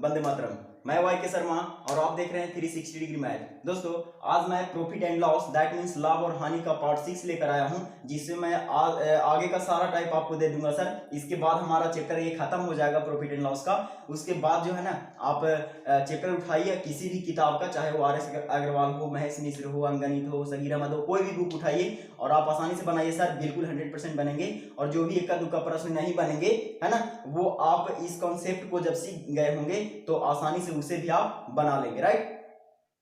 वंदे मातरम। मैं वाई के शर्मा और आप देख रहे हैं 360 डिग्री मैच। दोस्तों आज मैं profit and loss that means लाभ और हानि का पार्ट 6 लेकर आया हूं, जिससे मैं आगे का सारा टाइप आपको दे दूंगा सर। इसके बाद हमारा चैप्टर ये खत्म हो जाएगा प्रॉफिट एंड लॉस का। उसके बाद जो है ना आप चैप्टर उठाइए किसी भी किताब का, चाहे वो RS अग्रवाल हो, महेश मिश्र हो, अंगणित हो, सगीर अहमद हो, कोई भी बुक उठाइए और आप आसानी से बनाइए सर, बिल्कुल 100% बनेंगे। और जो भी इक्का दुक्का प्रश्न नहीं बनेंगे है ना, वो आप इस कॉन्सेप्ट को जब सीख गए होंगे तो आसानी से उसे भी आप बना लेंगे, राइट।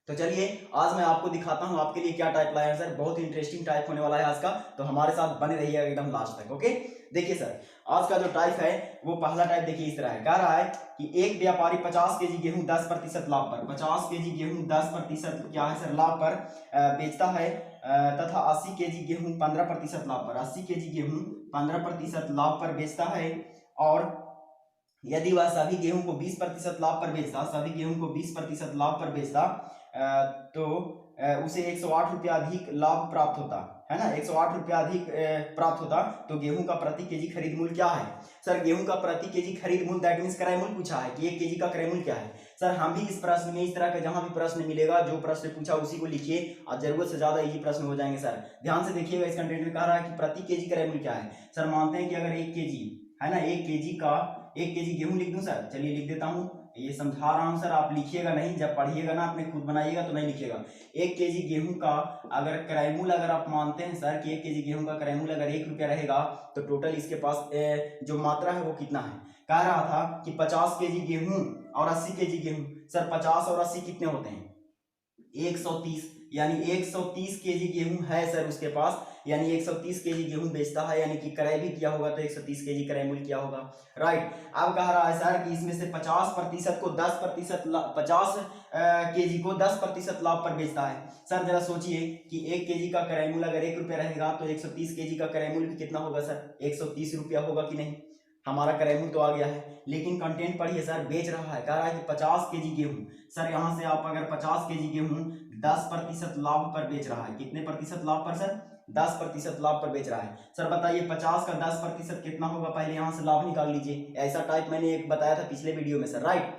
तो चलिए आज मैं आपको दिखाता हूं आपके लिए क्या टाइप लाया है सर। बहुत ही इंटरेस्टिंग टाइप होने वाला है आज का, तो हमारे साथ बने रहिएगा एकदम लास्ट तक। ओके, देखिए सर आज का जो टाइप है वो पहला टाइप देखिए इस तरह है। कह रहा है कि एक व्यापारी 50 केजी गेहूं 10% लाभ पर, 50 केजी गेहूं 10% क्या है सर लाभ पर बेचता है, तथा 80 केजी गेहूं 15% लाभ पर, 80 केजी गेहूं 15% लाभ पर बेचता है। और यदि वह सभी गेहूं को 20% लाभ पर बेचता, सभी गेहूं को 20% लाभ पर बेचता तो उसे 108 रुपया अधिक लाभ प्राप्त होता है ना, 108 रुपया अधिक प्राप्त होता। तो गेहूं का प्रति केजी खरीद मूल्य क्या है सर? गेहूं का प्रति केजी खरीद मूल्य दैट मींस क्रय मूल्य पूछा है कि 1 केजी का क्रय मूल्य क्या है सर। हम भी इस प्रश्न में इस तरह का जहां भी प्रश्न मिलेगा, जो प्रश्न पूछा उसी को लिखिए और जरूरत से ज्यादा इजी प्रश्न हो जाएंगे सर। ध्यान से देखिएगा, इस कंटेंट में कह रहा है कि प्रति केजी क्रय मूल्य क्या है सर। मानते हैं कि अगर 1 केजी है ना, 1 केजी गेहूं लिख दूं सर, चलिए लिख देता हूं, ये समझा रहा हूं सर, आप लिखिएगा नहीं, जब पढ़िएगा ना अपने खुद बनाइएगा तो नहीं लिखिएगा। 1 केजी गेहूं का अगर क्रय मूल्य अगर आप मानते हैं सर कि 1 केजी गेहूं का क्रय मूल्य अगर 1 रुपया रहेगा तो टोटल इसके पास जो मात्रा है वो कितना है। कह रहा था कि 50 केजी गेहूं और 80 केजी गेहूं। सर 50 और 80 कितने होते हैं? 130, यानी 130 केजी गेहूं है सर उसके पास, यानी 130 केजी गेहूं बेचता है, यानी कि क्रय भी किया होगा तो 130 केजी क्रय मूल्य किया होगा, राइट। अब कह रहा है सर कि इसमें से 50% को 10% 50 केजी को 10% लाभ पर बेचता है। सर जरा सोचिए कि 1 केजी का क्रय मूल्य अगर 1 रुपया रहेगा तो 130 केजी का क्रय मूल्य कितना होगा सर? 130 रुपया होगा कि नहीं? हमारा क्रय मूल्य तो आ गया है, लेकिन कंटेंट पढ़िए सर, बेच रहा है, कह रहा है कि 50 केजी गेहूं। सर यहां से आप अगर 50 केजी गेहूं 10% लाभ पर बेच रहा है, कितने प्रतिशत लाभ पर सर? 10% लाभ पर बेच रहा है। सर बताइए 50 का 10% कितना होगा? पहले यहां से लाभ निकाल लीजिए, ऐसा टाइप मैंने एक बताया था पिछले वीडियो में सर, राइट।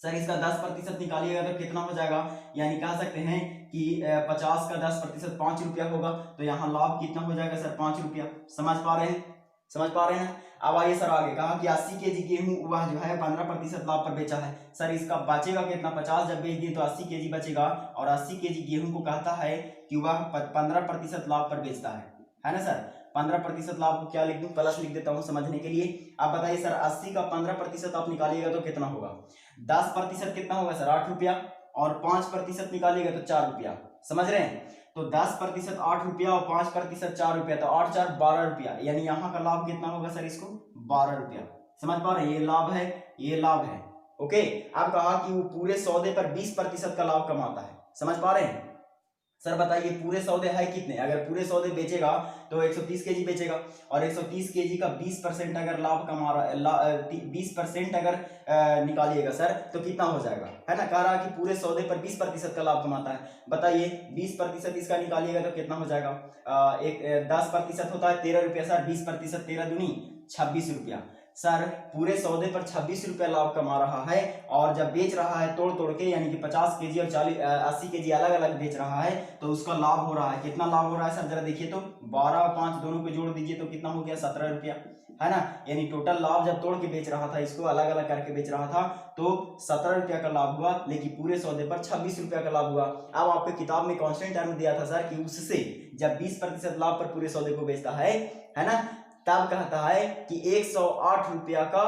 सर इसका 10% निकालिएगा तो कितना हो जाएगा? यानी कह सकते हैं कि 50 का 10% 5 रुपया होगा, तो यहाँ लाभ कितना हो जाएगा सर? 5 रुपया। समझ पा रहे हैं? समझ पा रहे हैं? अब आइए सर आगे, कहा कि 80 केजी गेहूं वह जो है 15% लाभ पर बेचा है। सर इसका बचेगा कितना? 50 जब बेच दिए तो 80 केजी बचेगा, और 80 केजी गेहूं को कहता है कि वह 15% लाभ पर बेचता है ना सर। 15% लाभ को क्या लिख दूं? प्लस लिख देता हूं समझने के लिए। आप बताइए सर 80 का 15% आप निकालिएगा तो कितना होगा? 10% कितना होगा सर? 8 रुपया, और 5% निकालिएगा तो 4 रुपया। समझ रहे हैं? तो 10% 8 रुपया और 5% 4 रुपया, तो 8 4 12 रुपया, यानी यहाँ का लाभ कितना होगा सर? इसको 12 रुपया। समझ पा रहे हैं? ये लाभ है, ये लाभ है। ओके, अब कहा कि वो पूरे सौदे पर 20% का लाभ कमाता है। समझ पा रहे हैं? सर बताइए पूरे सौदे है कितने? अगर पूरे सौदे बेचेगा तो 130 केजी बेचेगा, और 130 केजी का 20% अगर लाभ कमा रहा है, 20% अगर निकालिएगा सर तो कितना हो जाएगा, है ना। कह रहा है कि पूरे सौदे पर 20% का लाभ कमाता है। बताइए 20% इसका निकालिएगा तो कितना हो जाएगा? 10% होता है 13 रुपया सर, 20% 13 दूनी 26 रुपया। सर पूरे सौदे पर 26 रुपया लाभ कमा रहा है, और जब बेच रहा है तोड़ तोड़ के, यानी कि 50 केजी और 80 केजी अलग अलग बेच रहा है, तो उसका लाभ हो रहा है। कितना लाभ हो रहा है सर? जरा देखिए तो 12 और 5 दोनों को जोड़ दीजिए तो कितना हो गया? 17 रुपया, है ना। यानी टोटल लाभ जब तोड़ के बेच रहा था, इसको अलग अलग करके बेच रहा था, तो 17 रुपया का लाभ हुआ, लेकिन पूरे सौदे पर 26 रुपया का लाभ हुआ। अब आपके किताब में कांस्टेंट टर्म दिया था सर कि उससे जब 20% लाभ पर पूरे सौदे को बेचता है ना, तब कहता है कि 108 रुपया का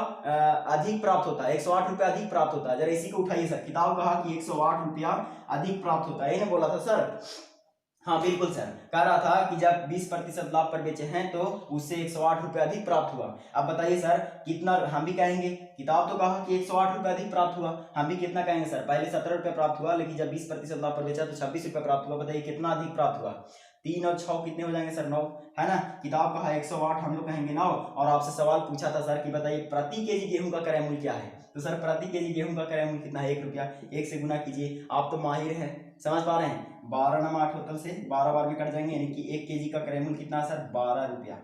अधिक प्राप्त होता है, 108 रुपया अधिक प्राप्त होता है। जरा इसी को उठाइए सर, किताब कहा कि 108 रुपया अधिक प्राप्त होता है, ये ना बोला था सर। हाँ बिल्कुल सर, कह रहा था कि जब 20% लाभ पर बेचे हैं तो उससे 108 रुपया अधिक प्राप्त हुआ। अब बताइए सर कितना? हम भी कहेंगे, किताब तो कहा कि 108 रुपया अधिक प्राप्त हुआ, हम भी कितना कहेंगे सर? पहले 17 रुपया प्राप्त हुआ, लेकिन जब 20% लाभ पर बेचा तो 26 रुपया प्राप्त हुआ। बताइए कितना अधिक प्राप्त हुआ? 3 और 6 कितने हो जाएंगे सर? 9, है ना। किताब कहा 108, हम लोग कहेंगे 9। और आपसे सवाल पूछा था सर कि बताइए प्रति केजी गेहूं का क्रय मूल्य क्या है? तो सर प्रति केजी गेहूं का क्रय मूल्य कितना है? 1 रुपया। 1 से गुना कीजिए, आप तो माहिर हैं, समझ पा रहे हैं। 12 × 8 होतल से 12 बार में कट जाएंगे, यानी कि 1 केजी का क्रय मूल्य कितना है सर? 12 रुपया,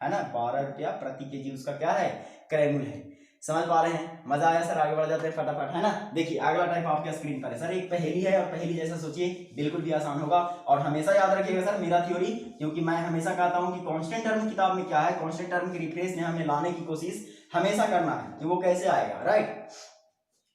है ना। 12 रुपया प्रति केजी उसका क्या है? क्रय मूल्य है। समझ पा रहे हैं? मजा आया सर? आगे बढ़ जाते हैं फटाफट, है ना। देखिए अगला टाइप आपके स्क्रीन पर है सर, एक पहेली है और पहेली जैसा सोचिए, बिल्कुल भी आसान होगा। और हमेशा याद रखिएगा सर मेरा थ्योरी, क्योंकि मैं हमेशा कहता हूं कि कांस्टेंट टर्म किताब में क्या है, कांस्टेंट टर्म की रिप्लेस में हमें लाने की कोशिश हमेशा करना है कि वो कैसे आएगा, राइट।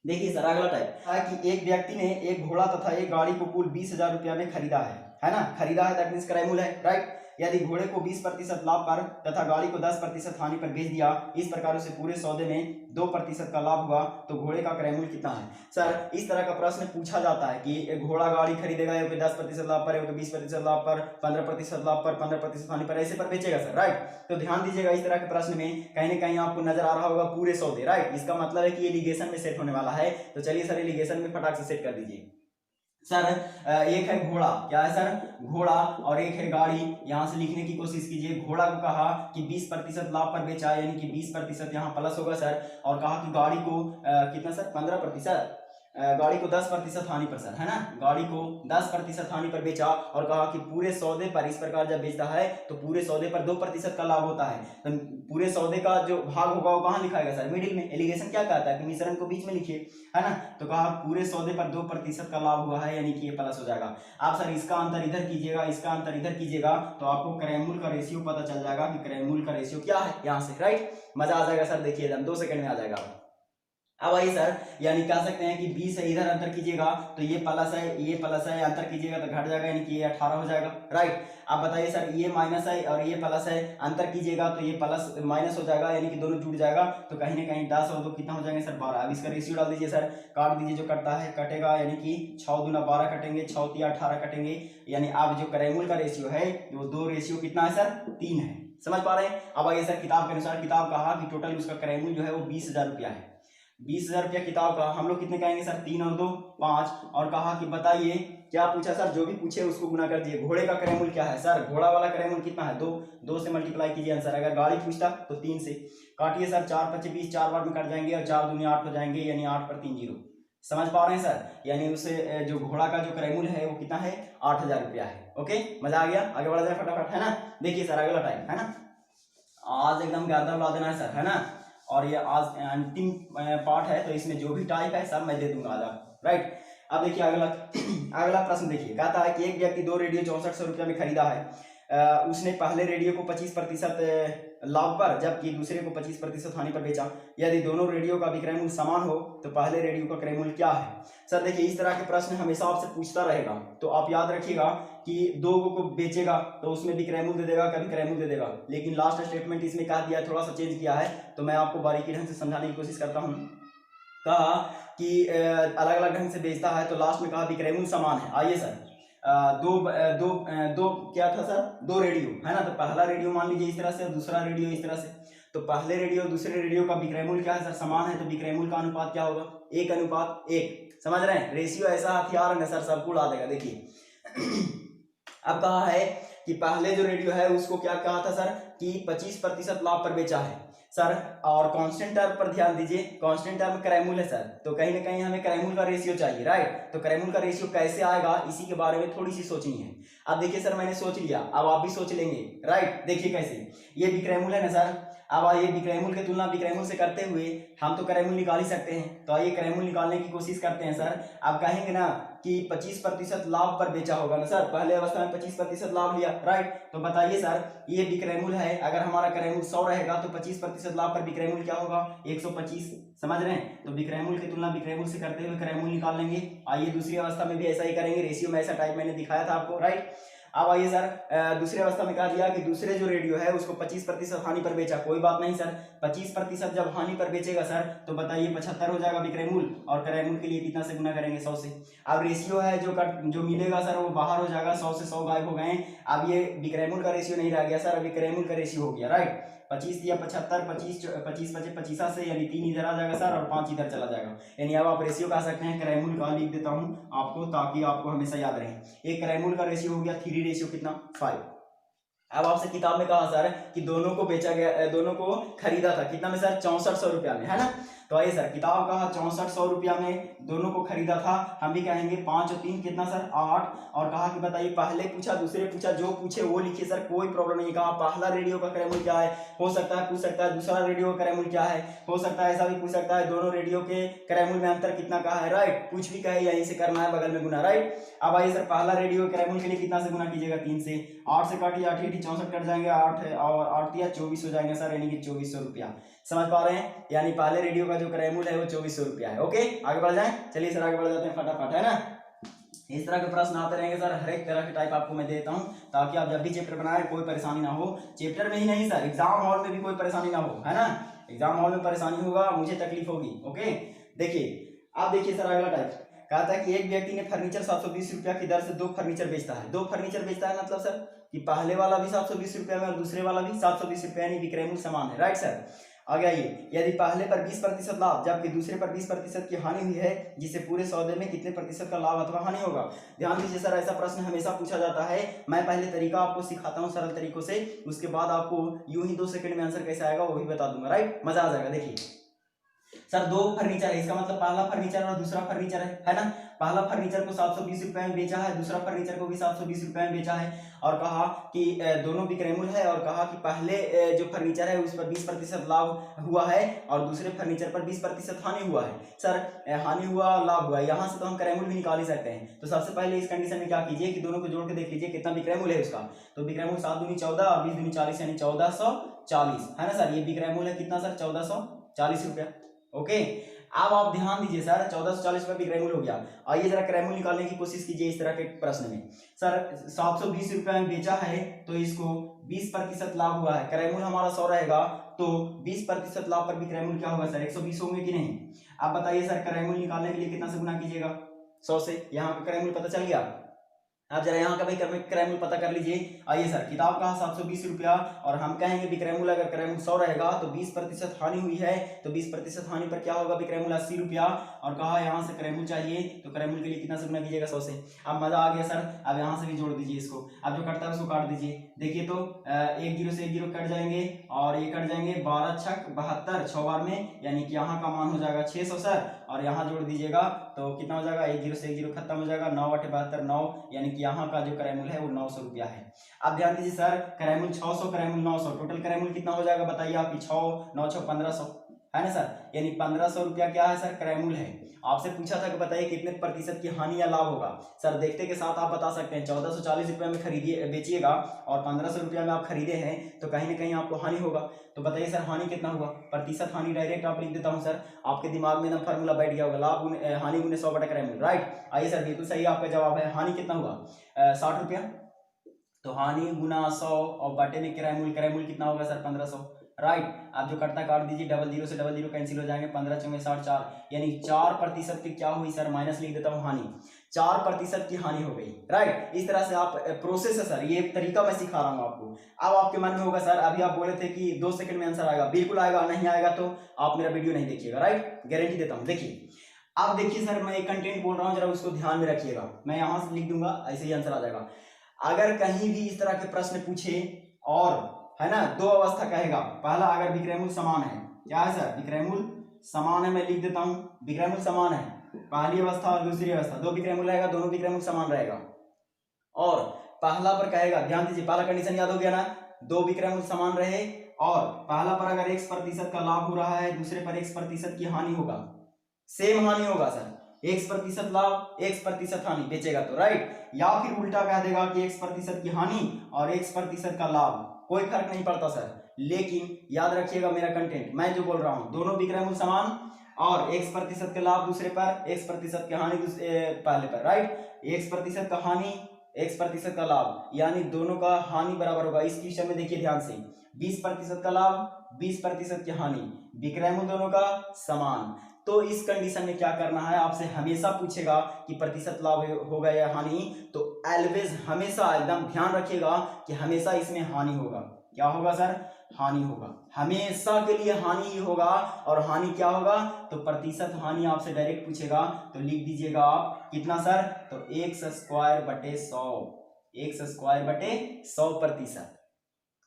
देखिए सर अगला टाइप है कि एक व्यक्ति ने एक घोड़ा तथा एक गाड़ी को कुल 20,000 रुपया में खरीदा है ना। खरीदा है दैट मींस क्रय मूल्य है, राइट। यदि घोड़े को 20% लाभ पर तथा गाड़ी को 10% हानि पर बेच दिया, इस प्रकार से पूरे सौदे में 2% का लाभ हुआ, तो घोड़े का क्रय मूल्य कितना है। सर इस तरह का प्रश्न पूछा जाता है कि घोड़ा गाड़ी खरीदेगा या 10% लाभ पर, 20% लाभ पर, 15% लाभ पर, 15% हानि पर, ऐसे पर बेचेगा सर, राइट। तो ध्यान दीजिएगा इस तरह के प्रश्न में कहीं ना कहीं आपको नजर आ रहा होगा पूरे सौदे, राइट। इसका मतलब है कि एलिगेशन में सेट होने वाला है। तो चलिए सर एलिगेशन में फटाक से सेट कर दीजिए। सर एक है घोड़ा, क्या है सर, घोड़ा, और एक है गाड़ी। यहां से लिखने की कोशिश कीजिए। घोड़ा को कहा कि 20% लाभ पर बेचा, यानी कि 20% यहाँ प्लस होगा सर। और कहा कि गाड़ी को कितना सर, 15%, गाड़ी को 10% हानि पर सर, है ना। गाड़ी को 10% हानि पर बेचा और कहा कि पूरे सौदे पर, इस प्रकार जब बेचता है तो पूरे सौदे पर 2% का लाभ होता है। तो पूरे सौदे का जो भाग होगा वो कहाँ लिखाएगा सर, मिडिल में। एलिगेशन क्या कहता है कि मिश्रण को बीच में लिखिए, है ना। तो कहा पूरे सौदे पर 2% का लाभ हुआ है, यानी कि ये प्लस हो जाएगा। आप सर इसका अंतर इधर कीजिएगा, इसका अंतर इधर कीजिएगा, तो आपको क्रय मूल्य का रेशियो पता चल जाएगा कि क्रय मूल्य का रेशियो क्या है यहाँ से, राइट। मजा आ जाएगा सर, देखिए 2 सेकंड में आ जाएगा। अब आइए सर, यानी कह सकते हैं कि 20 है, इधर अंतर कीजिएगा तो ये प्लस है, ये प्लस है, अंतर कीजिएगा तो घट जाएगा, यानी कि ये 18 हो जाएगा, राइट। अब बताइए सर ये माइनस है और ये प्लस है, अंतर कीजिएगा तो ये प्लस माइनस हो जाएगा, यानी कि दोनों जुड़ जाएगा, तो कहीं ना कहीं 10 और 2 कितना हो जाएंगे सर, 12। अब इसका रेशियो डाल दीजिए सर, काट दीजिए, जो कटता है कटेगा, यानी कि 6 दूना 12 कटेंगे, 6 तिया 18 कटेंगे, यानी अब जो क्रय मूल्य का रेशियो है वो 2 रेशियो कितना है सर, 3 है। समझ पा रहे हैं? अब आइए सर किताब के अनुसार, किताब कहा कि टोटल उसका क्रय मूल्य जो है वो 20,000 रुपया है। 20,000 रुपया किताब का, हम लोग कितने कहेंगे सर, 3 और 2 5। और कहा कि बताइए, क्या पूछा सर, जो भी पूछे उसको गुना कर दिए। घोड़े का क्रय मूल्य क्या है सर, घोड़ा वाला क्रय मूल्य कितना है, 2 से मल्टीप्लाई कीजिए आंसर। अगर गाड़ी पूछता तो 3 से काटिए सर, 4 5 20, 4 बार में कट जाएंगे और 4 दूनी 8 हो जाएंगे, यानी 8 पर 3 जीरो। समझ पा रहे हैं सर? यानी उसे जो घोड़ा का जो क्रय मूल्य है वो कितना है, 8,000 रुपया है। ओके, मजा आ गया? आगे बढ़ जाए फटाफट, है ना। देखिए सर अगला टाइम, है ना, आज एकदम गर्दा उड़ा देना है सर, है ना। और ये आज अंतिम पार्ट है, तो इसमें जो भी टाइप है सब मैं दे दूंगा आज, राइट। अब देखिए अगला अगला प्रश्न देखिए, कहता है कि एक व्यक्ति 2 रेडियो 6400 रुपया में खरीदा है। उसने पहले रेडियो को 25% लाभ पर जबकि दूसरे को 25% हानि पर बेचा। यदि दोनों रेडियो का विक्रय मूल्य समान हो तो पहले रेडियो का क्रय मूल्य क्या है। सर देखिए इस तरह के प्रश्न हमेशा आपसे पूछता रहेगा, तो आप याद रखिएगा कि 2 को बेचेगा तो उसमें भी क्रय मूल्य दे देगा, कभी क्रय मूल्य दे देगा, लेकिन लास्ट स्टेटमेंट इसमें कह दिया, थोड़ा सा चेंज किया है, तो मैं आपको बारीकी ढंग से समझाने की कोशिश करता हूँ। कहा कि अलग अलग ढंग से बेचता है, तो लास्ट में कहा विक्रय मूल्य समान है। आइए सर, दो क्या था सर, 2 रेडियो, है ना। तो पहला रेडियो मान लीजिए इस तरह से, दूसरा रेडियो इस तरह से। तो पहले रेडियो दूसरे रेडियो का विक्रय मूल्य क्या है सर, समान है, तो विक्रय मूल्य का अनुपात क्या होगा, 1:1। समझ रहे हैं? रेशियो ऐसा हथियार है सर, सबको उड़ा देगा। देखिए अब कहा है कि पहले जो रेडियो है उसको क्या कहा था सर, कि 25% लाभ पर बेचा है सर। और कांस्टेंट टर्म पर ध्यान दीजिए, कांस्टेंट टर्म क्रय मूल्य है सर, तो कहीं ना कहीं हमें क्रय मूल्य का रेशियो चाहिए, राइट। तो क्रय मूल्य का रेशियो कैसे आएगा, इसी के बारे में थोड़ी सी सोचनी है। अब देखिए सर मैंने सोच लिया, अब आप भी सोच लेंगे, राइट। देखिए कैसे, ये विक्रय मूल्य है ना सर। अब आइए विक्रय मूल्य की तुलना विक्रय मूल्य से करते हुए हम तो क्रय मूल्य निकाल ही सकते हैं, तो आइए क्रय मूल्य निकालने की कोशिश करते हैं सर। अब कहेंगे ना कि 25% लाभ पर बेचा होगा ना सर, पहले अवस्था में 25% लाभ लिया, राइट। तो बताइए सर ये विक्रय मूल्य है, अगर हमारा क्रय मूल्य 100 रहेगा तो 25% लाभ पर विक्रय मूल्य क्या होगा, 125। समझ रहे हैं? तो विक्रय मूल्य की तुलना विक्रय मूल्य से करते हुए क्रय मूल्य निकाल लेंगे। आइए दूसरी अवस्था में भी ऐसा ही करेंगे, रेशियो में ऐसा टाइप मैंने दिखाया था आपको, राइट। अब आइए सर दूसरी अवस्था में कहा दिया कि दूसरे जो रेडियो है उसको 25% हानि पर बेचा। कोई बात नहीं सर, 25% जब हानि पर बेचेगा सर तो बताइए 75 हो जाएगा विक्रय मूल्य, और क्रय मूल्य के लिए कितना से गुना करेंगे, 100 से। अब रेशियो है जो मिलेगा सर वो बाहर हो जाएगा, 100 से 100 गायब हो गए। अब ये विक्रय मूल्य का रेशियो नहीं रह गया सर, अभी क्रय मूल्य का रेशियो हो गया, राइट। 25 या 75, 25 25 से, यानी 3 इधर आ जाएगा सर और 5 इधर चला जाएगा, यानी अब आप रेशियो कह सकते हैं। क्रय मूल्य का लिख देता हूं आपको ताकि आपको हमेशा याद रहे। एक क्रय मूल्य का रेशियो हो गया, 3 रेशियो कितना, 5। अब आपसे किताब में कहा सर कि दोनों को बेचा गया, दोनों को खरीदा था कितना में सर, 6400 रुपया में, है ना। तो आइए सर, किताब कहा 6400 रुपया में दोनों को खरीदा था, हम भी कहेंगे 5 और 3 कितना सर 8, और कहा कि बताइए पहले पूछा दूसरे पूछा, जो पूछे वो लिखिए सर, कोई प्रॉब्लम नहीं। कहा पहला रेडियो का क्रय मूल्य क्या है, हो सकता है पूछ सकता है, दूसरा रेडियो का क्रय मूल्य क्या है, हो सकता है ऐसा भी पूछ सकता है दोनों रेडियो के क्रय मूल्य में अंतर कितना का है, राइट, कुछ भी कहे यहीं से करना है, बगल में गुना, राइट। अब आइए सर, पहला रेडियो क्रय मूल्य के लिए कितना से गुना कीजिएगा, 3 से, 8 से काटिए, 8 64 कट जाएंगे, 8 और 8 या 24 हो जाएंगे सर, यानी कि 2400 रुपया। समझ पा रहे हैं, यानी पहले रेडियो का जो क्रय मूल्य है वो 2400 रुपया है। ओके, आगे बढ़ जाएं, चलिए सर आगे बढ़ जाते हैं फटाफट, है ना। इस तरह के प्रश्न आते रहेंगे सर, हर एक तरह के टाइप आपको मैं देता हूं, ताकि आप जब भी चैप्टर बनाए कोई परेशानी ना हो, चैप्टर में ही नहीं सर, एग्जाम हॉल में भी कोई परेशानी ना हो, है ना। एग्जाम हॉल में परेशानी होगा, मुझे तकलीफ होगी। ओके, देखिए आप देखिए सर, अगला टाइप कहता है कि एक व्यक्ति ने फर्नीचर 720 रुपया की दर से 2 फर्नीचर बेचता है। 2 फर्नीचर बेचता है मतलब सर कि पहले वाला भी 720 रुपया में और दूसरे वाला भी 720 रुपया, यानी विक्रय मूल्य समान है, राइट सर। आगे आइए, यदि पहले पर 20% लाभ जबकि दूसरे पर 20% की हानि हुई है, जिसे पूरे सौदे में कितने प्रतिशत का लाभ अथवा हानि होगा। ध्यान दीजिए सर, ऐसा प्रश्न हमेशा पूछा जाता है। मैं पहले तरीका आपको सिखाता हूँ सरल तरीकों से, उसके बाद आपको यूं ही 2 सेकंड में आंसर कैसे आएगा वो भी बता दूंगा, राइट, मजा आ जाएगा। देखिए सर, 2 फर्नीचर है, इसका मतलब पहला फर्नीचर और दूसरा फर्नीचर है ना। पहला फर्नीचर को 720 रुपए में बेचा है, दूसरा फर्नीचर को भी 720 रुपए में बेचा है, और कहा कि दोनों विक्रय मूल्य है, और कहा कि पहले जो फर्नीचर है उस पर 20% लाभ हुआ है और दूसरे फर्नीचर पर 20% हानि हुआ है। सर हानि हुआ लाभ हुआ, यहाँ से तो हम क्रय मूल्य भी निकाल ही सकते हैं। तो सबसे पहले इस कंडीशन में क्या कीजिए कि दोनों को जोड़ के देख लीजिए कितना विक्रय मूल्य है उसका। तो विक्रय मूल्य 7 दूनी 14 और 20 दूनी 40, यानी 1440, है ना सर। ये विक्रय मूल्य है कितना सर, 1440 रुपया। ओके, अब आप ध्यान दीजिए सर, 1440 रुपये विक्रय मूल्य हो गया। आइए जरा क्रय मूल्य निकालने की कोशिश कीजिए इस तरह के प्रश्न में। सर 720 रुपये में बेचा है तो इसको 20% लाभ हुआ है, क्रय मूल्य हमारा 100 रहेगा, तो 20% लाभ पर विक्रय मूल्य क्या होगा सर, 120 होंगे कि नहीं। आप बताइए सर, क्रय मूल्य निकालने के लिए कितना से गुना कीजिएगा, 100 से। यहाँ का क्रय मूल्य पता चल गया। आप जरा यहाँ का भी क्रय मूल्य पता कर लीजिए। आइए सर, किताब का 720 रुपया और हम कहेंगे विक्रय मूल्य, अगर क्रय मूल्य 100 रहेगा तो 20% हानि हुई है, तो 20% हानि पर क्या होगा, विक्रय मूल्य 80 रुपया, और कहा यहाँ से क्रय मूल्य चाहिए तो क्रय मूल्य के लिए कितना से गुना कीजिएगा, 100 से। अब मजा आ गया सर, अब यहाँ से भी जोड़ दीजिए इसको, अब जो कटता है उसको काट दीजिए। देखिए तो 1 0 से 1 0 कट जाएंगे और ये कट जाएंगे, 12 छक 72 6 बार में, यानी कि यहाँ का मान हो जाएगा 600 सर, और यहाँ जोड़ दीजिएगा तो कितना हो जाएगा, 1 0 से 1 0 खत्म हो जाएगा, 9 8 72 9, यानी कि यहाँ का जो क्रय मूल्य है वो 900 रुपया है। अब ध्यान दीजिए सर, क्रय मूल्य 600, क्रय मूल्य 900, टोटल क्रय मूल्य कितना हो जाएगा बताइए आप, 6 9 6 1500, है ना सर, यानी 1500 रुपया क्या है सर, क्रय मूल्य है। आपसे पूछा था कि बताइए कितने प्रतिशत की हानि या लाभ होगा। सर देखते के साथ आप बता सकते हैं, 1440 रुपये में खरीदिए बेचिएगा और 1500 रुपया में आप खरीदे हैं, तो कहीं ना कहीं आपको हानि होगा। तो बताइए सर हानि कितना हुआ, प्रतिशत हानि डायरेक्ट आप लिख देता हूं सर, आपके दिमाग में ना फॉर्मूला बैठ गया होगा, लाभ हानि गुने 100 बटा क्रय मूल्य, राइट। आइए सर, बिल्कुल सही आपका जवाब है, हानि कितना हुआ 60 रुपया, तो हानि गुना 100 और बटे में क्रय मूल्य, क्रय मूल्य कितना होगा सर 1500, राइट। आप जो कटता काट दीजिए, 00 से 00 कैंसिल हो जाएंगे, 15 चौके 60 4, यानी 4% की क्या हुई सर, माइनस लिख देता हूँ हानि, 4% की हानि हो गई, राइट। इस तरह से आप प्रोसेस है सर, ये तरीका मैं सिखा रहा हूँ आपको। अब आपके मन में होगा सर, अभी आप बोले थे कि 2 सेकंड में आंसर आएगा, बिल्कुल आएगा, नहीं आएगा तो आप मेरा वीडियो नहीं देखिएगा, राइट, गारंटी देता हूँ। देखिए आप देखिए सर, मैं एक कंटेंट बोल रहा हूँ, जरा उसको ध्यान में रखिएगा, मैं यहाँ से लिख दूंगा, ऐसे ही आंसर आ जाएगा। अगर कहीं भी इस तरह के प्रश्न पूछे और है ना, 2 अवस्था कहेगा, पहला अगर विक्रय मूल्य समान है, क्या है सर, विक्रय मूल्य समान है, मैं लिख देता हूं विक्रय मूल्य समान है, पहली अवस्था और दूसरी अवस्था, 2 विक्रय मूल्य रहेगा, दोनों विक्रय मूल्य समान रहेगा। और पहला पर कहेगा, ध्यान दीजिए पहला कंडीशन याद हो गया ना, 2 विक्रय मूल्य समान रहे और पहला पर अगर 1% का लाभ हो रहा है, दूसरे पर 1% की हानि होगा, सेम हानि होगा सर, 1% लाभ 1% हानि, बेचेगा तो, राइट। या फिर उल्टा कह देगा कि 1% की हानि और 1% का लाभ, कोई फर्क नहीं पड़ता सर। लेकिन याद रखिएगा मेरा कंटेंट, मैं जो बोल रहा हूं, दोनों विक्रय मूल्य समान और 1% का लाभ दूसरे पर, 1% की हानि पहले पर, राइट। 1% का हानि 1% का लाभ, यानी दोनों का हानि बराबर होगा। इस क्वेश्चन में देखिए ध्यान से, 20% का लाभ 20% की हानि, विक्रय मूल्य दोनों का समान। तो इस कंडीशन में क्या करना है, आपसे हमेशा पूछेगा कि प्रतिशत लाभ होगा या हानि, तो ऑलवेज हमेशा एकदम ध्यान रखिएगा कि हमेशा इसमें हानि होगा। क्या होगा सर, हानि होगा, हमेशा के लिए हानि ही होगा। और हानि क्या होगा, तो प्रतिशत हानि आपसे डायरेक्ट पूछेगा, तो लिख दीजिएगा आप कितना सर, तो x² बटे 100, x² बटे 100%।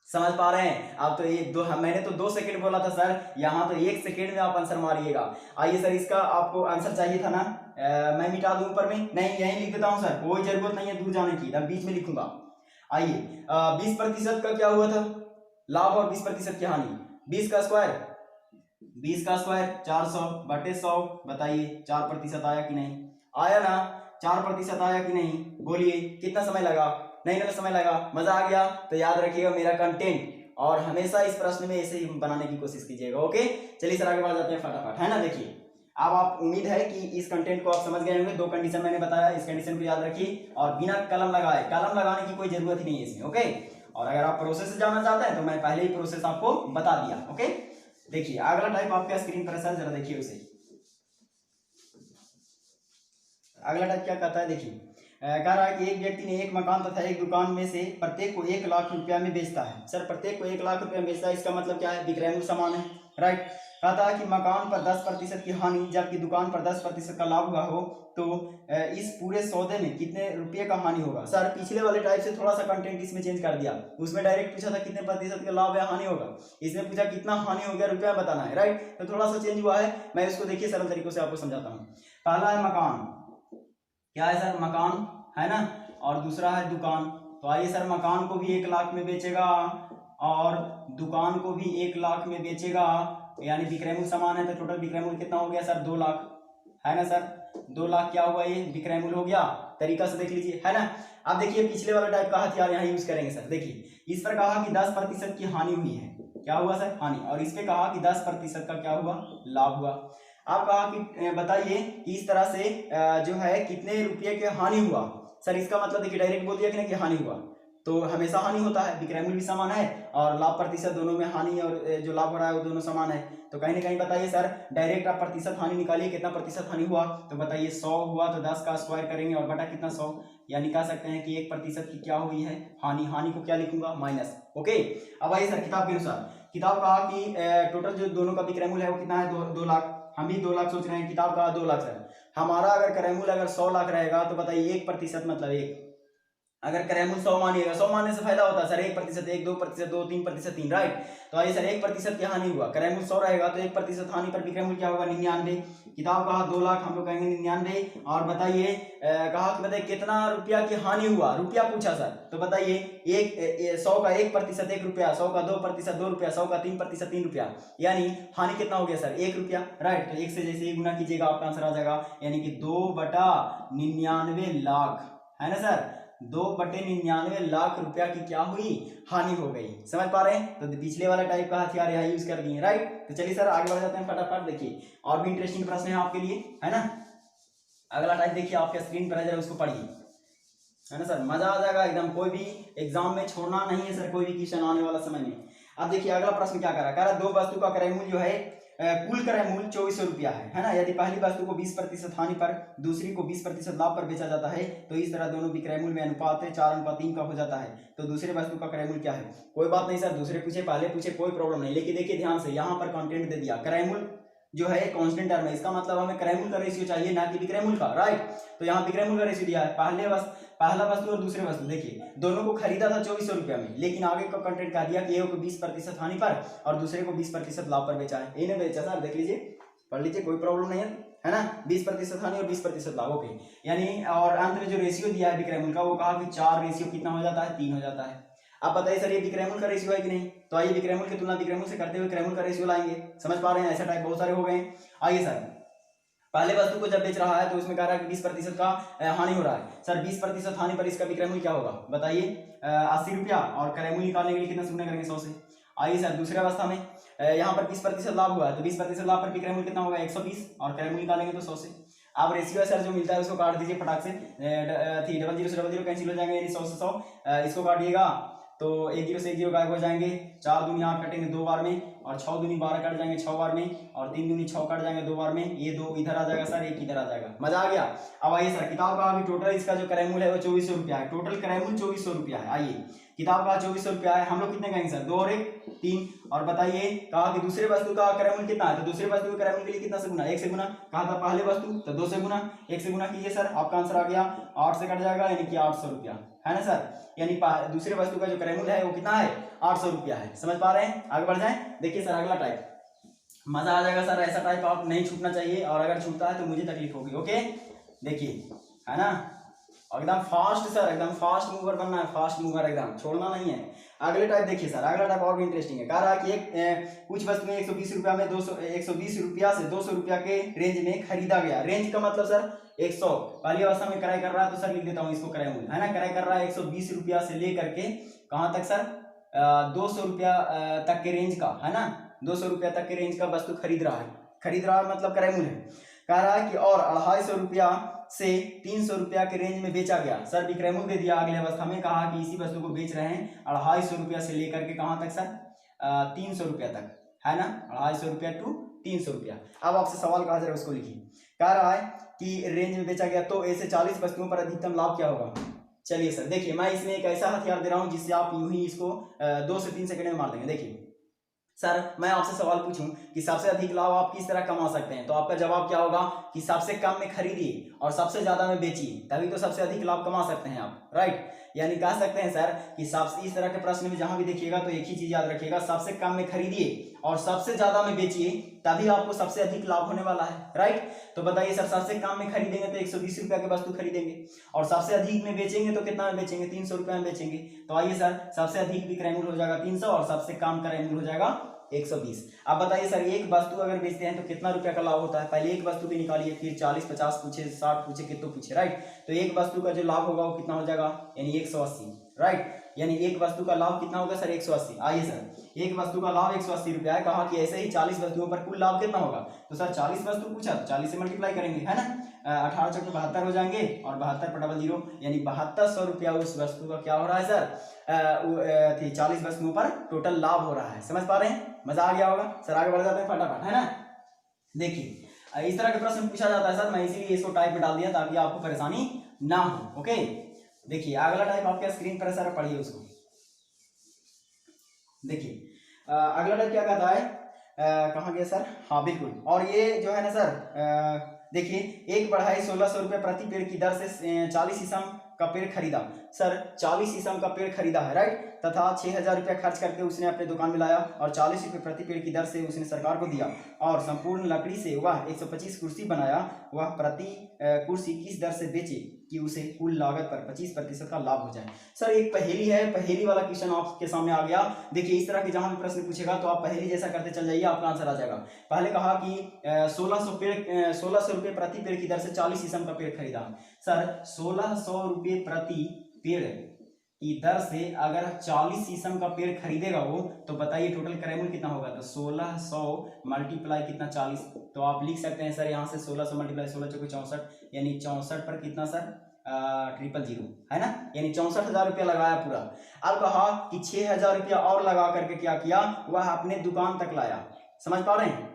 समझ पा रहे हैं आप? तो ये मैंने तो 2 सेकंड बोला था सर, यहाँ तो 1 सेकंड में आप आंसर मारिएगा। आइए सर, इसका आपको आंसर चाहिए था ना, मैं मिटा दूं ऊपर में? नहीं, यहीं लिख देता हूं सर, कोई जरूरत नहीं है दूर जाने की, मैं बीच में लिखूंगा। आइए 20% का क्या हुआ था लाभ और 20% की हानि। 20 का स्क्वायर 400 बटे 100, बताइए 4% आया कि नहीं? आया ना? 4% आया कि नहीं? बोलिए कितना समय लगा? नहीं ना समय लगा। मजा आ गया? तो याद रखिएगा मेरा कंटेंट, और हमेशा इस प्रश्न में ऐसे ही बनाने की कोशिश कीजिएगा। ओके, चलिए सर आगे बढ़ जाते हैं फटाफट, है ना। देखिए अब आप, उम्मीद है कि इस कंटेंट को आप समझ गए होंगे। 2 कंडीशन मैंने बताया, इस कंडीशन को याद रखिए, और बिना कलम लगाए, कलम लगाने की कोई जरूरत ही नहीं है इसमें। ओके, और अगर आप प्रोसेस से जानना चाहते हैं तो मैं पहले ही प्रोसेस आपको बता दिया। ओके, देखिए अगला टाइप आपके स्क्रीन पर है, जरा देखिए उसे। अगला टाइप क्या कहता है, देखिए कह रहा है कि एक व्यक्ति ने एक मकान तथा एक दुकान में से प्रत्येक को 1 लाख रुपया में बेचता है। सर प्रत्येक को 1 लाख रुपया में बेचता है, इसका मतलब क्या है? विक्रय मूल्य समान है, राइट। कहता है कि मकान पर 10% की हानि जबकि दुकान पर 10% का लाभ हुआ हो, तो इस पूरे सौदे में कितने रुपये का हानि होगा? सर पिछले वाले टाइप से थोड़ा सा कंटेंट इसमें चेंज कर दिया। उसमें डायरेक्ट पूछा था कितने प्रतिशत का लाभ या हानि होगा, इसमें पूछा कितना हानि हो गया, रुपया बताना है, राइट। तो थोड़ा सा चेंज हुआ है, मैं इसको देखिए सरल तरीकों से आपको समझाता हूँ। पहला है मकान, क्या है सर? मकान है ना, और दूसरा है दुकान। तो आइए सर, मकान को भी 1 लाख में बेचेगा और दुकान को भी 1 लाख में बेचेगा, यानी विक्रय मूल्य समान है, तो टोटल विक्रय मूल्य कितना हो गया सर? 2 लाख, है ना सर। 2 लाख क्या हुआ? ये विक्रय मूल्य हो गया। तरीका से देख लीजिए, है ना। अब देखिए पिछले वाला टाइप का हथियार यहाँ यूज करेंगे सर। देखिए इस पर कहा कि 10% की हानि हुई है, क्या हुआ सर? हानि। और इस पे कहा कि 10% का क्या हुआ? लाभ हुआ। आप कहा कि बताइए कि इस तरह से जो है कितने रुपये के हानि हुआ। सर इसका मतलब देखिए डायरेक्ट बोल दिया कि नहीं कि हानि हुआ, तो हमेशा हानि होता है, विक्रय मूल्य भी समान है और लाभ प्रतिशत, दोनों में हानि और जो लाभ हो रहा है वो दोनों समान है। तो कहीं ना कहीं बताइए सर, डायरेक्ट आप प्रतिशत हानि निकालिए, कितना प्रतिशत हानि हुआ? तो बताइए 100 हुआ, तो 10 का स्क्वायर करेंगे और बटा कितना? 100, यानी कह सकते हैं कि 1% की क्या हुई है? हानि। हानि को क्या लिखूंगा? माइनस। ओके, अब आइए सर किताब के अनुसार। किताब कहा कि टोटल जो दोनों का विक्रय मूल्य है वो कितना है? 2 लाख। हम भी 2 लाख सोच रहे हैं, किताब का 2 लाख सर। हमारा अगर क्रय मूल्य अगर 100 लाख रहेगा तो बताइए 1% मतलब 1, अगर क्रय मूल्य 100 मानिएगा, 100 मानने से फायदा होता है सर 1%, 1, 2%, 2, 3%, 3, राइट। तो आइए सर 1% की हानि हुआ, क्रय मूल्य 100 रहेगा तो 1% हानि पर विक्रय मूल्य क्या होगा? 99। किताब कहा 2 लाख, हम लोग कहेंगे 99। और बताइए कहा कि बताइए कितना रुपया की हानि हुआ, रुपया पूछा सर, तो बताइए 100 का 1% 1 रुपया, 100 का 2% 2 रुपया, 100 का 3% 3 रुपया, यानी हानि कितना हो गया सर? 1 रुपया, राइट। तो 1 से जैसे ही गुना कीजिएगा आपका आंसर आ जाएगा, यानी कि 2/99 लाख, है ना सर। 2/99 लाख रुपया की क्या हुई? हानि हो गई। समझ पा रहे हैं? तो पिछले वाला टाइप का हथियार यहाँ यूज कर दिए, राइट। तो चलिए सर आगे बढ़ जाते हैं फटाफट। देखिए और भी इंटरेस्टिंग प्रश्न है आपके लिए, है ना। अगला टाइप देखिए आपके स्क्रीन पर है, जरा उसको पढ़िए, है ना सर। मजा आ जाएगा एकदम, कोई भी एग्जाम में छोड़ना नहीं है सर, कोई भी क्वेश्चन आने वाला समय में। अब देखिए अगला प्रश्न क्या कह रहा है, दो वस्तु का क्रय मूल्य जो है कुल क्रय मूल्य 2400 रुपया है ना। यदि पहली वस्तु को 20% हानि पर, दूसरी को 20% लाभ पर बेचा जाता है, तो इस तरह दोनों विक्रय मूल्य में अनुपात 4:3 का हो जाता है, तो दूसरे वस्तु का क्रय मूल्य क्या है? कोई बात नहीं सर, दूसरे पूछे पहले पूछे कोई प्रॉब्लम नहीं, लेकिन देखिए ध्यान से यहाँ पर कंटेंट दे दिया क्रय मूल्य जो है कांस्टेंट टर्म है, इसका मतलब हमें क्रय मूल्य का रेशियो चाहिए ना कि विक्रय मूल्य का, राइट। तो यहाँ विक्रय मूल्य का रेशियो दिया है, पहला वस्तु और दूसरे वस्तु, देखिए दोनों को खरीदा था 2400 रुपया में, लेकिन आगे का कंटेंट कह दिया कि एक को 20% हानि पर और दूसरे को 20% लाभ पर बेचा है। इन्हें बेचा सर, देख लीजिए पढ़ लीजिए, कोई प्रॉब्लम नहीं है ना। 20% हानि और 20% लाभ, ओके। यानी और अंत में जो रेशियो दिया है विक्रय मूल्य का, वो कहा कि 4 रेशियो कितना हो जाता है? 3 हो जाता है। आप बताइए सर ये विक्रय मूल्य का रेशियो है कि नहीं? तो आइए विक्रय मूल्य की तुलना विक्रय मूल्य से करते हुए क्रय मूल्य का रेशियो लाएंगे। समझ पा रहे हैं? ऐसा टाइप बहुत सारे हो गए। आइए सर, पहले वस्तु को जब बेच रहा है तो उसमें कह रहा है कि 20% का हानि हो रहा है। सर 20% हानि पर इसका विक्रय मूल्य क्या होगा? बताइए 80 रुपया, और क्रय मूल्य निकालने के लिए कितना से गुना करेंगे? 100 से। आइए सर दूसरे अवस्था में यहाँ पर 20% लाभ हुआ है, तो 20% लाभ पर विक्रय मूल्य कितना होगा? 120, और क्रय मूल्य निकालेंगे तो 100 से। अब रेशियो सर जो मिलता है उसको काट दीजिए फटाक से, 00 से 00 कैंसिल हो जाएंगे, यानी 100 से 100 इसको काटिएगा तो 1 0 से 1 0 गायब हो जाएंगे, 4 दूनी 8 कटेंगे 2 बार में, और 6 दूनी 12 कट जाएंगे 6 बार में, और 3 दूनी 6 कट जाएंगे 2 बार में। ये 2 इधर आ जाएगा सर, 1 इधर आ जाएगा। मजा आ गया? अब आइए सर, किताब का अभी टोटल इसका जो क्रय मूल्य है वो 2400 रुपया है, टोटल क्रय मूल्य 2400 रुपया है। आइए किताब का 2400 रुपया है, हम लोग कितने कहेंगे सर, 2 और 1 3। और बताइए कहा कि दूसरे वस्तु का क्रय मूल्य कितना है, तो दूसरे वस्तु के क्रय मूल्य के लिए कितना से गुना, 1 से गुना। कहा था पहले वस्तु तो 2 से गुना, 1 से गुना कीजिए सर, आपका आंसर आ गया 8 से कट जाएगा, यानी कि 800 रुपया है ना सर। यानी दूसरे वस्तु का जो क्रय मूल्य है वो कितना है, 800 रुपया है। समझ पा रहे हैं, आगे बढ़ जाए। देखिए सर अगला टाइप, मजा आ जाएगा सर, ऐसा टाइप आप नहीं छूटना चाहिए, और अगर छूटता है तो मुझे तकलीफ होगी। ओके देखिए है ना, एकदम फास्ट सर, एकदम फास्ट मूवर बनना है, फास्ट मूवर एकदम छोड़ना नहीं है। अगले टाइप देखिए सर, अगला टाइप और भी इंटरेस्टिंग है। कह रहा है कि एक कुछ वस्तुएं 120 रुपया में 120 रुपया से 200 रुपया के रेंज में खरीदा गया। रेंज का मतलब सर 100 पहली अवस्था में क्रय कर रहा है, तो सर लिख देता हूँ इसको क्रय मूल्य है ना। क्रय कर रहा है 120 रुपया से लेकर के कहाँ तक सर, 200 रुपया तक के रेंज का है ना, 200 रुपया तक के रेंज का वस्तु खरीद रहा है मतलब क्रय मूल्य है। कह रहा है कि और 250 रुपया से 300 रुपया के रेंज में बेचा गया। सर विक्रय मूल्य दे दिया अगले अवस्था में, कहा कि इसी वस्तु को बेच रहे हैं 250 रुपया से लेकर के कहाँ तक सर, 300 रुपया तक है ना, 250 रुपया टू 300 रुपया। अब आपसे सवाल कहा जा रहा है उसको लिखिए। कह रहा है कि रेंज में बेचा गया, तो ऐसे 40 वस्तुओं पर अधिकतम लाभ क्या होगा। चलिए सर देखिए, मैं इसमें एक ऐसा हथियार दे रहा हूँ जिससे आप यूं ही इसको 2 से 3 सेकंड में मार देंगे। देखिए सर मैं आपसे सवाल पूछूं कि सबसे अधिक लाभ आप किस तरह कमा सकते हैं, तो आपका जवाब क्या होगा कि सबसे कम में खरीदिए और सबसे ज्यादा में बेचिए, तभी तो सबसे अधिक लाभ कमा सकते हैं आप, राइट। यानी कह सकते हैं सर कि सबसे इस तरह के प्रश्न में जहां भी देखिएगा तो एक ही चीज याद रखिएगा, सबसे कम में खरीदिए और सबसे ज्यादा में बेचिए, तभी आपको सबसे अधिक लाभ होने वाला है, राइट। तो बताइए सर, सबसे कम में खरीदेंगे तो 120 रुपया की वस्तु खरीदेंगे, और सबसे अधिक में बेचेंगे तो कितना में बेचेंगे, 300 रुपया में बेचेंगे। तो आइए सर, सबसे अधिक विक्रय मूल्य हो जाएगा 300 और सबसे कम क्रय मूल्य हो जाएगा 120। अब बताइए सर, एक वस्तु अगर बेचते हैं तो कितना रुपया का लाभ होता है, पहले एक वस्तु की निकालिए, फिर 40 50 पूछे, 60 पूछे, कितना पूछे, राइट। तो एक वस्तु का जो लाभ होगा वो कितना हो जाएगा, यानी 180, राइट। यानी एक वस्तु का लाभ कितना होगा सर, 180। आइए सर, एक वस्तु का लाभ 180 रुपया है, कहा कि ऐसे ही 40 वस्तुओं पर कुल लाभ कितना होगा, तो सर 40 वस्तु पूछा तो 40 से मल्टीप्लाई करेंगे है ना, 18 चौके 72 हो जाएंगे, और 72 पर डबल जीरो, यानी 7200 रुपया उस वस्तु का क्या हो रहा है सर, 40 वस्तुओं पर टोटल लाभ हो रहा है। समझ पा रहे हैं, मजा आ गया होगा सर। आगे बढ़ जाते हैं फटाफट, है ना। देखिए इस तरह के प्रश्न पूछा जाता है सर, मैं इसीलिए इसको टाइप में डाल दिया ताकि आपको परेशानी ना हो। ओके देखिए अगला टाइप आपके स्क्रीन पर है सर, पढ़िए उसको। देखिए अगला टाइप क्या कहता है, कहाँ गया सर, हाँ बिल्कुल। और ये जो है ना सर, देखिए एक बढ़ाई 1600 रुपये प्रति पेड़ की दर से 40 शीशम का पेड़ खरीदा। सर 40 शीशम का पेड़ खरीदा है, राइट, तथा 6000 रुपया खर्च करके उसने अपने दुकान में लाया और 40 रुपये प्रति पेड़ की दर से उसने सरकार को दिया, और संपूर्ण लकड़ी से वह 125 कुर्सी बनाया। वह प्रति कुर्सी किस दर से बेचे कि उसे कुल लागत पर 25% का लाभ हो जाए। सर एक पहेली है, पहेली वाला क्वेश्चन आपके सामने आ गया। देखिए इस तरह के जहां भी प्रश्न पूछेगा तो आप पहेली जैसा करते चल जाइए, आपका आंसर आ जाएगा। पहले कहा कि 1600 रुपये प्रति पेड़ की दर से 40 शीशम का पेड़ खरीदा। सर 1600 रुपये प्रति पेड़ की दर से अगर 40 शीशम का पेड़ खरीदेगा वो, तो बताइए टोटल क्रय मूल्य कितना होगा, तो 1600 मल्टीप्लाई कितना 40, तो आप लिख सकते हैं सर यहाँ से 1600 मल्टीप्लाई 16 चौके 64, यानी 64 पर कितना सर, 000 है ना, यानी 64,000 रुपया लगाया पूरा। अब कहा कि 6000 रुपया और लगा करके क्या किया, वह अपने दुकान तक लाया। समझ पा रहे हैं,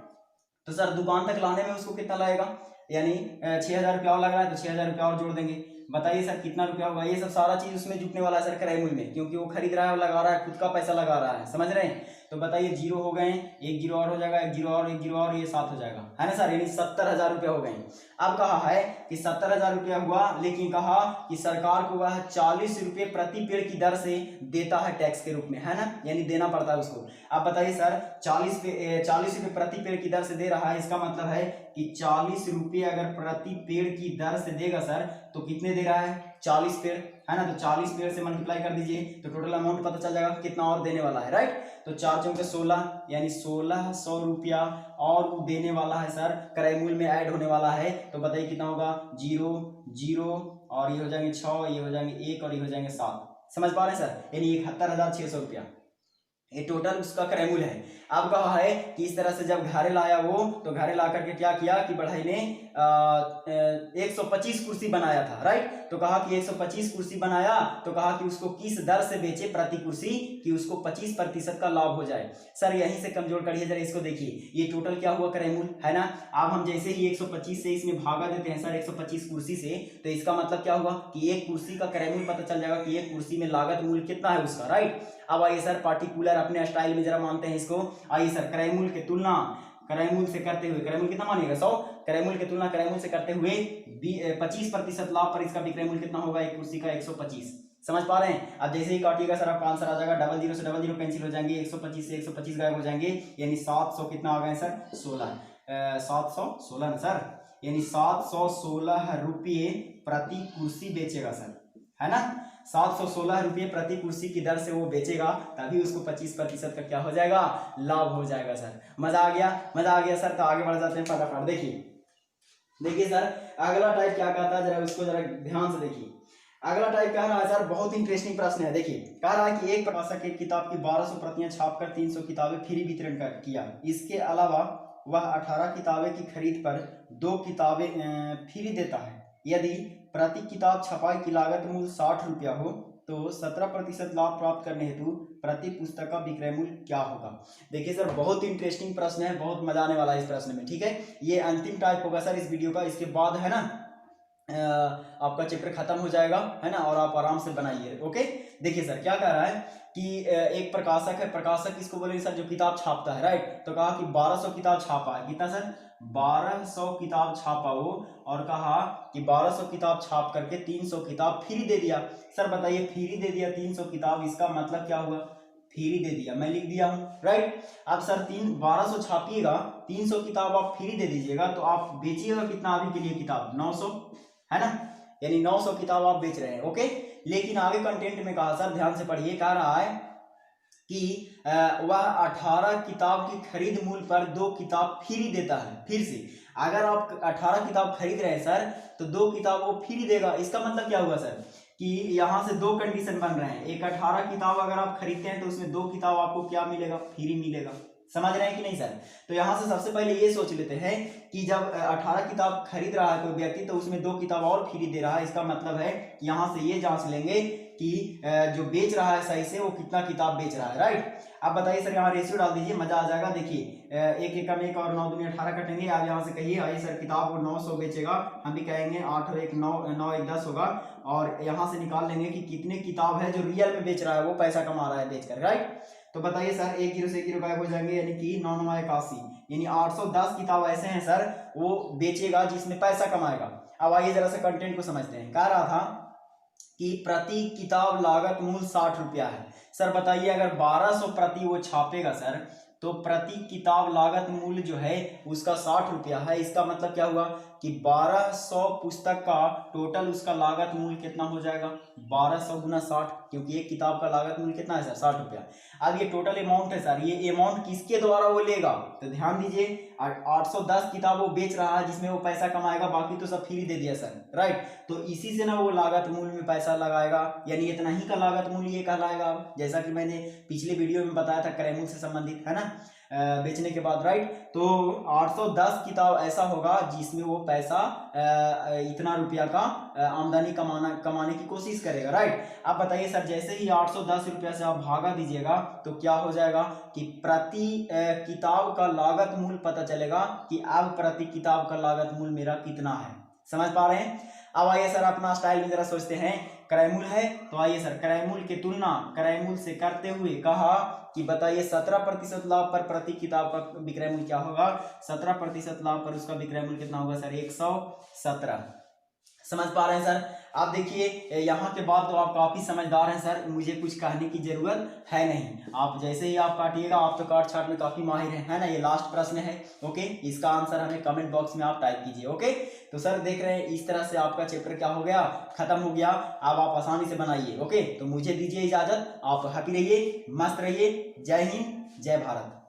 तो सर दुकान तक लाने में उसको कितना लगेगा, यानी 6000 रुपया और लग रहा है तो 6000 रुपया और जोड़ देंगे। बताइए सर कितना रुपया होगा, ये सब सारा चीज उसमें जुटने वाला है सर क्रय मूल्य में, क्योंकि वो खरीद रहा है और लगा रहा है, खुद का पैसा लगा रहा है। समझ रहे हैं, तो बताइए जीरो हो गए, एक जीरो और हो जाएगा, एक जीरो और, एक जीरो और, ये 7 हो जाएगा, है ना सर, यानी 70,000 रुपया हो गए। अब कहा है कि 70,000 रुपया हुआ, लेकिन कहा कि सरकार को वह 40 रुपये प्रति पेड़ की दर से देता है टैक्स के रूप में, है ना, यानी देना पड़ता है उसको। अब बताइए सर 40 रुपये प्रति पेड़ की दर से दे रहा है, इसका मतलब है कि 40 रुपये अगर प्रति पेड़ की दर से देगा सर, तो कितने दे रहा है, 40 पेड़, है ना, तो 40 पेड़ से मल्टीप्लाई कर दीजिए तो टोटल अमाउंट पता चल जाएगा कितना और देने वाला है, राइट। तो 4 चौके 16, यानी 1600 रुपया और वो देने वाला है सर, क्रय मूल्य में ऐड होने वाला है। तो बताइए कितना होगा, 0 0 और ये हो जाएंगे 6, ये हो जाएंगे 1 और ये हो जाएंगे 7। समझ पा रहे हैं सर, यानी 71,600 रुपया ये टोटल उसका क्रय मूल्य है। अब कहा है कि इस तरह से जब घरे लाया वो, तो घरे ला करके क्या किया कि बढ़ई ने 125 कुर्सी बनाया था, राइट। तो कहा कि 125 कुर्सी बनाया, तो कहा कि उसको किस दर से बेचे प्रति कुर्सी कि उसको 25% का लाभ हो जाए। सर यहीं से कमजोर करिए जरा इसको, देखिए ये टोटल क्या हुआ क्रय मूल्य, है ना। अब हम जैसे ही 125 से इसमें भागा देते हैं सर 125 कुर्सी से, तो इसका मतलब क्या हुआ कि एक कुर्सी का क्रय मूल्य पता चल जाएगा कि एक कुर्सी में लागत मूल्य कितना है उसका, राइट। अब आइए सर पार्टिकुलर अपने स्टाइल में जरा मानते हैं इसको। आइए सर क्रय मूल्य की तुलना क्रय मूल्य से करते हुए, क्रय मूल्य कितना मानिएगा 100, क्रय मूल्य की तुलना क्रय मूल्य से करते हुए 25% लाभ पर इसका विक्रय मूल्य कितना होगा एक कुर्सी का 125। समझ पा रहे हैं। अब जैसे ही काटिएगा सर आपका आंसर आ जाएगा, डबल जीरो से डबल जीरो कैंसिल हो जाएंगे, 125 से 125 गायब हो जाएंगे, यानी 700 कितना आ गए सर 16, 716 सर, यानी 716 रुपये प्रति कुर्सी बेचेगा सर, है ना। 716 रुपये प्रति कुर्सी की दर से वो बेचेगा, तभी उसको 25% का क्या हो जाएगा लाभ हो जाएगा सर। मजा आ गया, मजा आ गया सर। तो आगे बढ़ जाते हैं फटाफट। देखिए सर अगला टाइप क्या कहता है, जरा उसको जरा ध्यान से देखिए। अगला टाइप कह रहा है सर, बहुत इंटरेस्टिंग प्रश्न है। देखिए कह रहा है कि एक प्रकाशक एक किताब की 1200 प्रतियां छापकर 300 किताबें फ्री वितरण किया। इसके अलावा वह 18 किताबें की खरीद पर 2 किताबें फ्री देता है। यदि प्रति किताब छपाई की लागत मूल्य 60 रुपया हो तो 17% लाभ प्राप्त करने हेतु प्रति पुस्तक का विक्रय मूल्य क्या होगा। देखिए सर बहुत इंटरेस्टिंग प्रश्न है, बहुत मजा आने वाला है इस प्रश्न में, ठीक है। ये अंतिम टाइप होगा सर इस वीडियो का, इसके बाद है ना आपका चैप्टर खत्म हो जाएगा, है ना, और आप आराम से बनाइए। ओके देखिए सर क्या कह रहा है कि एक प्रकाशक है, प्रकाशक किसको बोलेंगे सर जो किताब छापता है, राइट। तो कहा कि 1200 किताब छापा है, कितना सर 1200 किताब छापा वो, और कहा कि 1200 किताब छाप करके 300 किताब फ्री दे दिया। सर बताइए फ्री दे दिया 300 किताब, इसका मतलब क्या हुआ, फ्री दे दिया, मैं लिख दिया हूं, राइट। अब सर 1200 छापिएगा, 300 किताब आप फ्री दे दीजिएगा, तो आप बेचिएगा कितना अभी के लिए किताब 900, है ना, यानी 900 किताब आप बेच रहे हैं। ओके लेकिन आगे कंटेंट में कहा सर ध्यान से पढ़िए, कह रहा है कि वह 18 किताब की खरीद मूल्य पर 2 किताब फ्री देता है। फिर से अगर आप 18 किताब खरीद रहे हैं सर तो 2 किताब वो फ्री देगा। इसका मतलब क्या हुआ सर कि यहाँ से 2 कंडीशन बन रहे हैं। एक 18 किताब अगर आप खरीदते हैं तो उसमें 2 किताब आपको क्या मिलेगा, फ्री मिलेगा। समझ रहे हैं कि नहीं सर। तो यहाँ से सबसे पहले ये सोच लेते हैं कि जब 18 किताब खरीद रहा है कोई व्यक्ति तो उसमें 2 किताब और फ्री दे रहा है। इसका मतलब है कि यहाँ से ये जांच लेंगे कि जो बेच रहा है सही से वो कितना किताब बेच रहा है, राइट। अब बताइए सर यहाँ रेशियो डाल दीजिए, मजा आ जाएगा। देखिए 1 एकम 1 और 9 दूनी 18 कटेंगे। आप यहाँ से कहिए आइए सर किताब वो 900 बेचेगा, हम भी कहेंगे 8 और 1 9, 9 1 10 होगा, और यहाँ से निकाल लेंगे कि कितने किताब है जो रियल में बेच रहा है, वो पैसा कमा रहा है बेचकर, राइट। तो बताइए सर 1 0 से 1 0 गायब हो जाएंगे, यानी कि 9 9 81, यानी 810 किताब ऐसे हैं सर वो बेचेगा जिसमें पैसा कमाएगा। अब आइए जरा सा कंटेंट को समझते हैं। कह रहा था कि प्रति किताब लागत मूल्य 60 रुपया है। सर बताइए अगर 1200 प्रति वो छापेगा सर तो प्रति किताब लागत मूल्य जो है उसका 60 रुपया है। इसका मतलब क्या हुआ कि 1200 पुस्तक का टोटल उसका लागत मूल्य कितना हो जाएगा 1200 गुना 60, क्योंकि एक किताब का लागत मूल्य कितना है सर 60 रुपया। अब ये टोटल अमाउंट है सर, ये अमाउंट किसके द्वारा वो लेगा, तो ध्यान दीजिए 810 किताब वो बेच रहा है जिसमें वो पैसा कमाएगा, बाकी तो सब फ्री दे दिया सर, राइट। तो इसी से ना वो लागत मूल्य में पैसा लगाएगा, यानी इतना ही का लागत मूल्य ये कहलाएगा। जैसा कि मैंने पिछले वीडियो में बताया था क्रय मूल्य से संबंधित, है ना, बेचने के बाद, राइट। तो 810 किताब ऐसा होगा जिसमें वो पैसा इतना रुपया का आमदनी कमाने की कोशिश करेगा, राइट। अब बताइए सर जैसे ही 810 रुपया से आप भागा दीजिएगा तो क्या हो जाएगा कि प्रति किताब का लागत मूल्य पता चलेगा कि अब प्रति किताब का लागत मूल्य मेरा कितना है। समझ पा रहे हैं। अब आइए सर अपना स्टाइल में जरा सोचते हैं। क्रय मूल्य है तो आइए सर क्रय मूल्य की तुलना क्रय मूल्य से करते हुए कहा कि बताइए 17% लाभ पर प्रति किताब का विक्रय मूल्य क्या होगा। 17% लाभ पर उसका विक्रय मूल्य कितना होगा सर 117। समझ पा रहे हैं सर। आप देखिए यहाँ के बाद तो आप काफी समझदार हैं सर, मुझे कुछ कहने की जरूरत है नहीं। आप जैसे ही आप काटिएगा, आप तो काट छाट में काफी माहिर हैं, है ना। ये लास्ट प्रश्न है, ओके। इसका आंसर हमें कमेंट बॉक्स में आप टाइप कीजिए, ओके। तो सर देख रहे हैं इस तरह से आपका चैप्टर क्या हो गया, खत्म हो गया। अब आप आसानी से बनाइए, ओके। तो मुझे दीजिए इजाजत, आप हैप्पी रहिए, मस्त रहिए। जय हिंद, जय भारत।